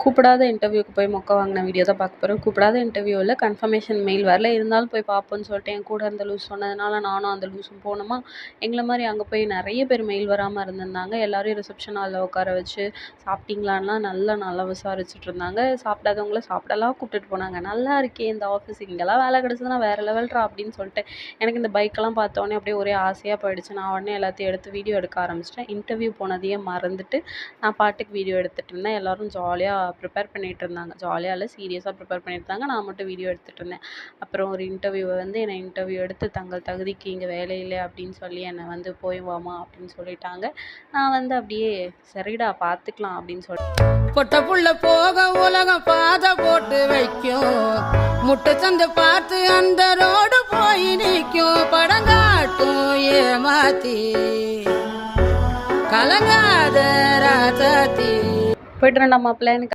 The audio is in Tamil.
கூப்பிடாத இன்டர்வியூக்கு போய் மொக்க வாங்கின வீடியோ தான் பார்க்க போகிறோம். கூப்பிடாத இன்டர்வியூவில் கன்ஃபர்மேஷன் மெயில் வரல, இருந்தாலும் போய் பார்ப்போன்னு சொல்லிட்டு என் கூட இருந்த லூஸ் சொன்னதுனால நானும் அந்த லூஸும் போனோமா. எங்களை மாதிரி அங்கே போய் நிறைய பேர் மெயில் வராமல் இருந்திருந்தாங்க. எல்லாரையும் ரிசப்ஷன் ஹாலில் உட்கார வச்சு சாப்பிட்டீங்களான்லாம் நல்லா விசாரிச்சுட்டு இருந்தாங்க. சாப்பிடாதவங்கள சாப்பிடலாம் கூப்பிட்டுட்டு போனாங்க. நல்லா இருக்கே இந்த ஆஃபீஸ், இங்கெல்லாம் வேலை கிடச்சதுன்னா வேறு லெவல்ரா அப்படின்னு சொல்லிட்டு எனக்கு இந்த பைக்கெல்லாம் பார்த்தோன்னே அப்படியே ஒரே ஆசையாக போயிடுச்சு. நான் உடனே எல்லாத்தையும் எடுத்து வீடியோ எடுக்க ஆரம்பிச்சிட்டேன். இன்டர்வியூ போனதையே மறந்துட்டு நான் பாட்டுக்கு வீடியோ எடுத்துகிட்டு இருந்தேன். எல்லோரும் ஜாலியாக ப்ரிப்பேர் பண்ணிகிட்டு இருந்தாங்க. ஜாலியாக இல்லை, சீரியஸாக ப்ரிப்பேர் பண்ணிட்டு இருந்தாங்க. நான் மட்டும் வீடியோ எடுத்துகிட்டு இருந்தேன். அப்புறம் ஒரு இன்டர்வியூவை வந்து என்னை இன்டர்வியூ எடுத்து தங்கள் தகுதிக்கு இங்கே வேலை இல்லை அப்படின்னு சொல்லி என்னை வந்து போய் வாமா அப்படின்னு சொல்லிட்டாங்க. நான் வந்து அப்படியே சரிடா பார்த்துக்கலாம் அப்படின்னு சொல்லிட்டு பொட்ட புள்ள போக உலகம் பாதை போட்டு வைக்கும். முட்டை சந்தை பார்த்து அந்த ரோடு போய் நிற்கும். படங்காட்டும் ஏமாத்தி கலங்காத ராசாத்தி போய்ட்டு ரெண்டா மாப்பிள்ள எனக்கு